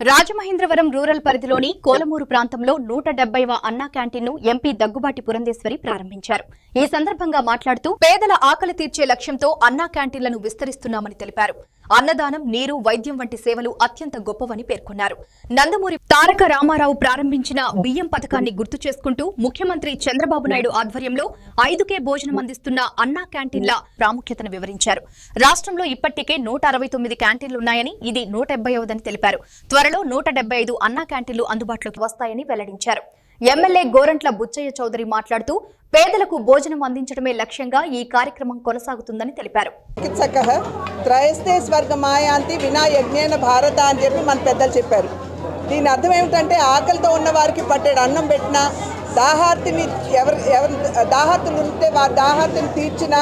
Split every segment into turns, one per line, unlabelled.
Rajamahendravaram rural పరిధిలోని కోలమూరు ప్రాంతంలో 170వ అన్నా క్యాంటీన్ను ఎంపీ దగ్గుబాటి పురంధేశ్వరి ప్రారంభించారు. ఈ సందర్భంగా మాట్లాడుతూ పేదల ఆకలి తీర్చే లక్ష్యంతో అన్నా క్యాంటీన్లను విస్తరిస్తున్నామని తెలిపారు. అన్నదానం, నీరు, వైద్యం వంటి సేవలు అత్యంత గొప్పవని పేర్కొన్నారు. నందమూరి తారక రామారావు ప్రారంభించిన బియ్యం పథకాన్ని గుర్తు చేసుకుంటూ ముఖ్యమంత్రి చంద్రబాబు నాయుడు ఆధ్వర్యంలో 5K భోజనం అందిస్తున్న అన్నా క్యాంటీన్ల ప్రాముఖ్యతను వివరించారు. రాష్ట్రంలో ఇప్పటికే 169 క్యాంటీన్లున్నాయని, ఇది 170వదని తెలిపారు. త్వరలో 175 అన్నా క్యాంటీన్లు అందుబాటులోకి వస్తాయని వెల్లడించారు. ఎమ్మెల్యే గోరంట్ల బుచ్చయ్య చౌదరి మాట్లాడుతూ పేదలకు భోజనం అందించడమే లక్ష్యంగా ఈ కార్యక్రమం కొనసాగుతుందని తెలిపారు.
త్రయస్తే స్వర్గమాయాంతి వినా యజ్ఞేన భారత అని చెప్పి మన పెద్దలు చెప్పారు. దీని అర్థం ఏమిటంటే ఆకలితో ఉన్న వారికి పట్టేడు అన్నం పెట్టినా, దాహార్తులు ఉంటే వారి దాహార్తిని తీర్చిన,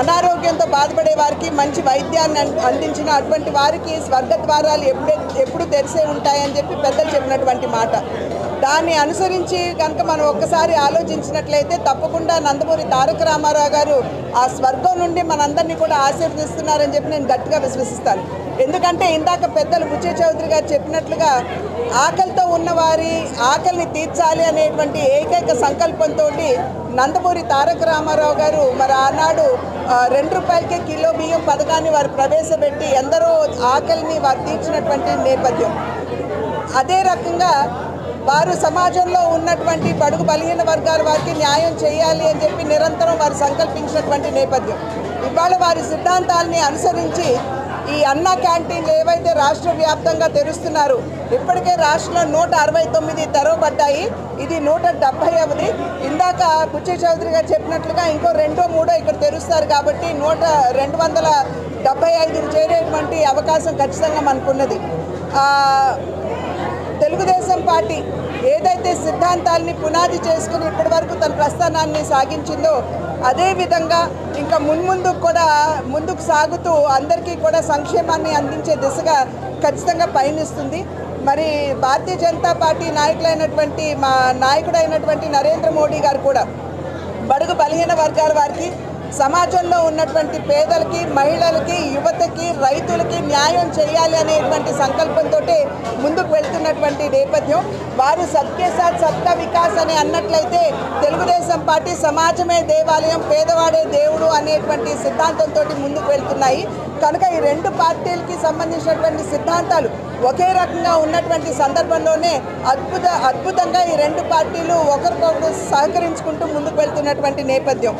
అనారోగ్యంతో బాధపడే వారికి మంచి వైద్యాన్ని అందించిన అటువంటి వారికి స్వర్గద్వారాలు ఎప్పుడు తెరిసే ఉంటాయని చెప్పి పెద్దలు చెప్పినటువంటి మాట. దాన్ని అనుసరించి కనుక మనం ఒక్కసారి ఆలోచించినట్లయితే తప్పకుండా నందమూరి తారక రామారావు గారు ఆ స్వర్గం నుండి మనందరినీ కూడా ఆశీర్వదిస్తున్నారని చెప్పి నేను గట్టిగా విశ్వసిస్తాను. ఎందుకంటే ఇందాక పెద్దలు బుచ్చయ్య చౌదరి గారు చెప్పినట్లుగా ఆకలితో ఉన్నవారి ఆకలిని తీర్చాలి అనేటువంటి ఏకైక సంకల్పంతో నందమూరి తారక రామారావు గారు మరి ఆనాడు 2 రూపాయలకే కిలో బియ్యం పథకాన్ని వారు ప్రవేశపెట్టి ఎందరో ఆకలిని వారు తీర్చినటువంటి నేపథ్యం. అదే రకంగా వారు సమాజంలో ఉన్నటువంటి బడుగు బలహీన వర్గాల వారికి న్యాయం చేయాలి అని చెప్పి నిరంతరం వారు సంకల్పించినటువంటి నేపథ్యం. ఇవాళ వారి సిద్ధాంతాలని అనుసరించి ఈ అన్నా క్యాంటీన్లు ఏవైతే రాష్ట్ర వ్యాప్తంగా తెరుస్తున్నారు, ఇప్పటికే రాష్ట్రంలో 169 తెరవబడ్డాయి. ఇది 170వది. ఇందాక బుచ్చయ్య చౌదరి గారు చెప్పినట్లుగా ఇంకో 2, 3 ఇక్కడ తెరుస్తారు కాబట్టి 275 చేరేటువంటి అవకాశం ఖచ్చితంగా మనకున్నది. తెలుగుదేశం పార్టీ ఏదైతే సిద్ధాంతాలని పునాది చేసుకుని ఇప్పటి వరకు తన ప్రస్థానాన్ని సాగించిందో అదేవిధంగా ఇంకా ముందుకు సాగుతూ అందరికీ కూడా సంక్షేమాన్ని అందించే దిశగా ఖచ్చితంగా పయనిస్తుంది. మరి భారతీయ జనతా పార్టీ మా నాయకుడైనటువంటి నరేంద్ర మోడీ గారు కూడా బడుగు బలహీన వర్గాల వారికి, సమాజంలో ఉన్నటువంటి పేదలకి, మహిళలకి, యువతకి, రైతులకి న్యాయం చేయాలి అనేటువంటి సంకల్పంతో ముందుకు వెళ్తున్నటువంటి నేపథ్యం. వారు సబ్కే సాత్ సబ్కా వికాస్ అని అన్నట్లయితే తెలుగుదేశం పార్టీ సమాజమే దేవాలయం, పేదవాడే దేవుడు అనేటువంటి సిద్ధాంతంతో ముందుకు వెళ్తున్నాయి. కనుక ఈ 2 పార్టీలకి సంబంధించినటువంటి సిద్ధాంతాలు ఒకే రకంగా ఉన్నటువంటి సందర్భంలోనే అద్భుతంగా ఈ 2 పార్టీలు ఒకరికొకరు సహకరించుకుంటూ ముందుకు వెళ్తున్నటువంటి నేపథ్యం.